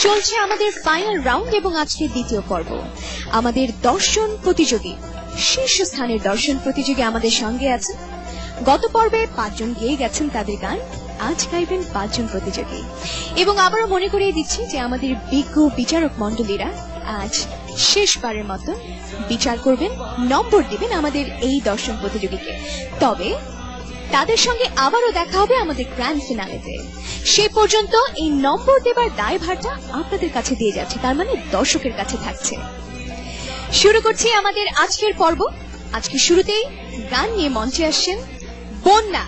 চলছে আমাদের final round এবং আজকের দ্বিতীয় পর্ব। আমাদের দর্শন প্রতিযোগী, শীর্ষস্থানের দর্শন প্রতিযোগী আমাদের সঙ্গে আছেন। গত পর্বে 5 জন গেয়ে গেছেন তাদের গান, আজ গাইবেন 5 জন প্রতিযোগী। এবং আবারও মনে করিয়ে দিচ্ছি যে আমাদের বিজ্ঞ বিচারক মণ্ডলীরা আজ শেষবারের মতো বিচার করবেন, নম্বর দিবেন আমাদের এই দর্শন প্রতিযোগীকে। তবে তাদের সঙ্গে আবারও দেখা হবে আমাদের গ্র্যান্ড ফিনালেতে। সে পর্যন্ত এই নম্বর দেবার দায়ভারটা আপনাদের কাছে দিয়ে যাচ্ছে, তার মানে দর্শকের কাছে থাকছে। শুরু করছি আমাদের আজকের পর্ব। আজকে শুরুতেই গান নিয়ে মঞ্চে আসছেন বন্যা।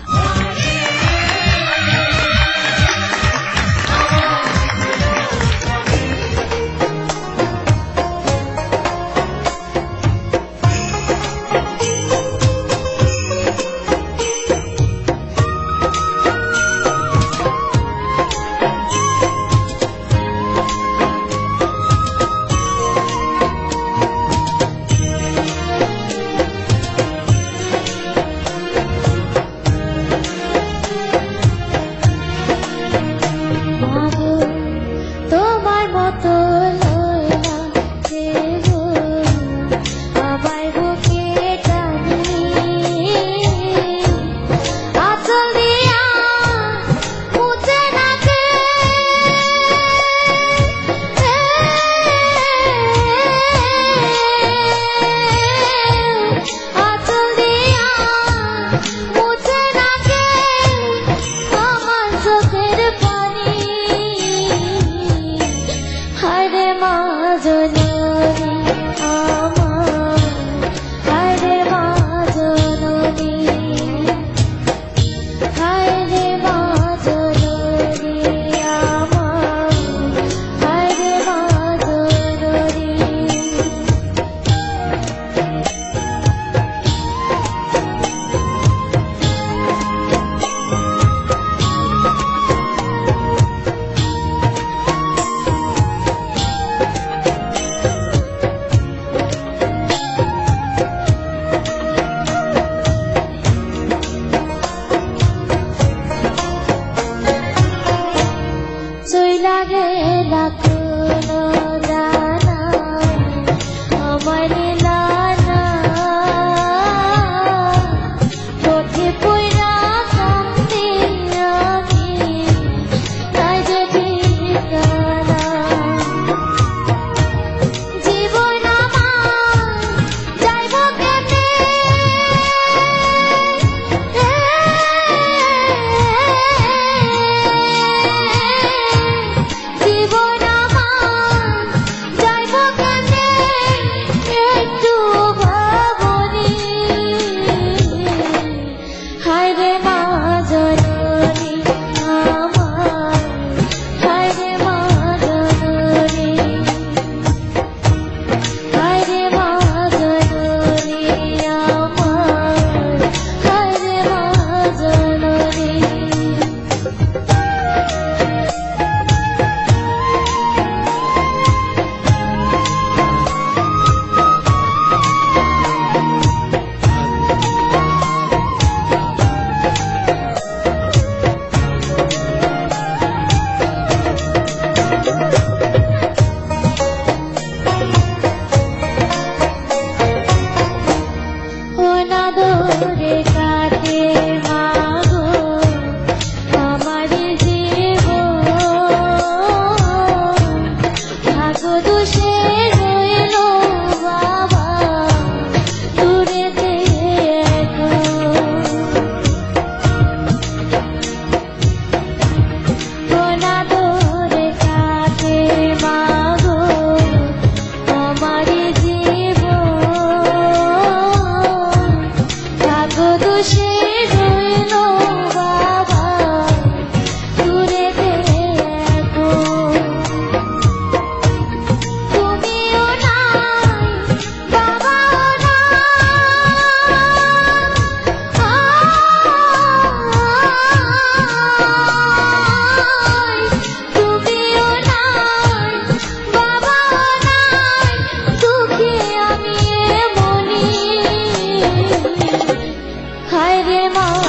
হায় রে মা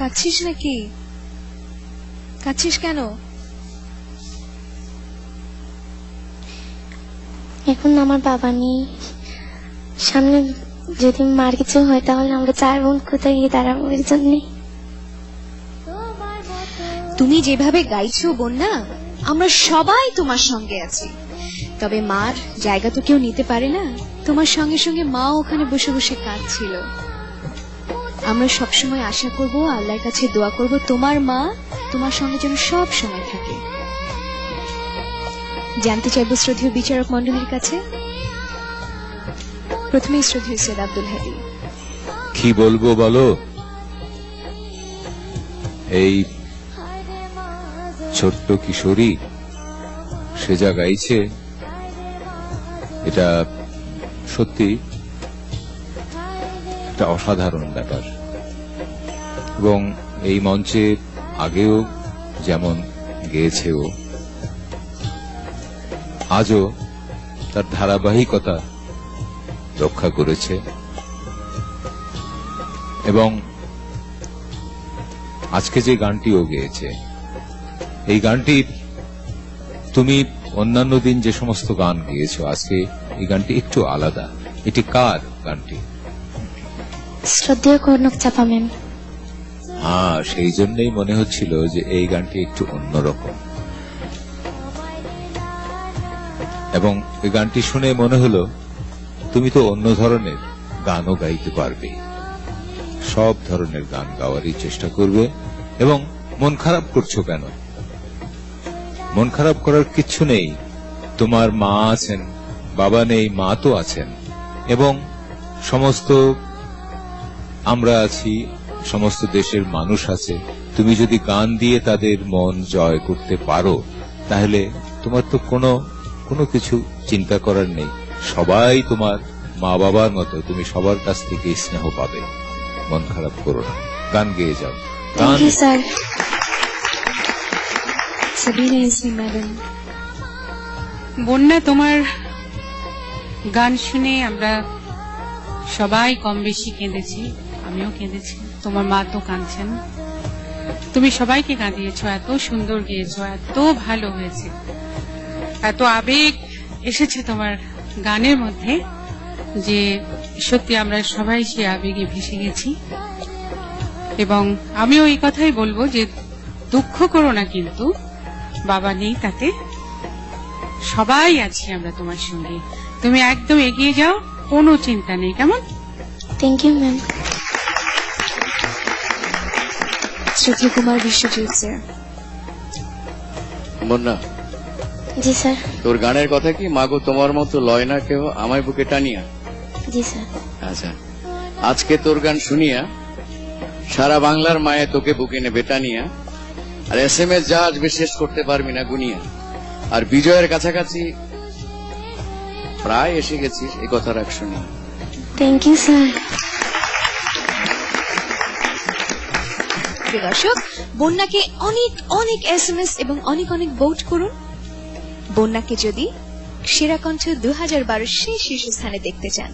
কাঁদছিস নাকি? কাঁদছিস কেন? এখন আমার বাবা নেই, সামনে যদি মার কিছু হয় তাহলে আমরা 4 বোন কোথায় গিয়ে দাঁড়াবো? এর জন্য তুমি যেভাবে গাইছো বন্যা, আমরা সবাই তোমার সঙ্গে আছি। তবে মার জায়গা তো কেউ নিতে পারে না। তোমার সঙ্গে সঙ্গে মাও ওখানে বসে বসে কাঁদছিল। আমরা সবসময় আশা করব, আল্লাহর কাছে দোয়া করব, তোমার মা তোমার সঙ্গে যেন সব সময় থাকে। জানতে চাইব শ্রদ্ধেয় বিচারক মণ্ডলীর কাছে, প্রথমেই শ্রদ্ধেয় সৈয়দ আব্দুল হাদী। কি বলবো বলো? এই ছোট্ট কিশোরী সে যা গাইছে, এটা সত্যি একটা অসাধারণ ব্যাপার। এবং এই মঞ্চে আগেও যেমন গেয়েছে ও, আজও তার ধারাবাহিকতা রক্ষা করেছে। এবং আজকে যে গানটি ও গেয়েছে, এই গানটি তুমি অন্যান্য দিন যে সমস্ত গান গেয়েছো, আজকে এই গানটি একটু আলাদা। এটি কার গানটি? শ্রদ্ধেয় কনক চাপা ম্যাম। হ্যাঁ, সেই জন্যই মনে হচ্ছিল যে এই গানটি একটু অন্যরকম। এবং এই গানটি শুনে মনে হলো তুমি তো অন্য ধরনের গানও গাইতে পারবে, সব ধরনের গান গাওয়ারই চেষ্টা করবে। এবং মন খারাপ করছো কেন? মন খারাপ করার কিচ্ছু নেই। তোমার মা আছেন, বাবা নেই, মা তো আছেন, এবং সমস্ত আমরা আছি, সমস্ত দেশের মানুষ আছে। তুমি যদি গান দিয়ে তাদের মন জয় করতে পারো, তাহলে তোমার তো কোনো কিছু চিন্তা করার নেই। সবাই তোমার মা বাবার মতো, তুমি সবার কাছ থেকে স্নেহ পাবে। মন খারাপ করো না, গান গেয়ে যাও। গান স্যার। সাবিনা ইয়াসমিন ম্যাডাম। বন্যা, তোমার গান শুনে আমরা সবাই কম বেশি কেঁদেছি, আমিও কেঁদেছি, তোমার মা তো কাঁদছেন। তুমি সবাইকে কাঁদিয়েছো, এত সুন্দর গেয়েছো, এত ভালো হয়েছে, এত আবেগ এসেছে তোমার গানের মধ্যে যে সত্যি আমরা সবাই সে আবেগে ভেসে গেছি। এবং আমিও এই কথাই বলবো যে দুঃখ করো না, কিন্তু বাবা নেই, তাতে সবাই আছি আমরা তোমার সঙ্গে। তুমি একদম এগিয়ে যাও, কোনো চিন্তা নেই, কেমন? Thank you ma'am. শ্রদ্ধেয় কুমার বিশ্বজিৎ স্যার। বন্যা, জি স্যার। তোর গানের কথা কি মাগো তোমার মতো লয় না কেহ আমায় বুকে টানিয়া? জি স্যার। আচ্ছা, আজকে তোর গান শুনিয়া সারা বাংলার মায়ে তোকে বুকে নেবে টানিয়া। আর SMS যা আসবে শেষ করতে পারবি না গুনিয়া। আর বিজয়ের কাছাকাছি প্রায় এসে গেছিস, এই কথা রাখ শুনিয়া। Thank you sir. প্রিয় দর্শক, বন্যাকে অনেক অনেক SMS এবং অনেক অনেক ভোট করুন। বন্যাকে যদি সেরা কণ্ঠ 2012 সেই শীর্ষস্থানে দেখতে চান।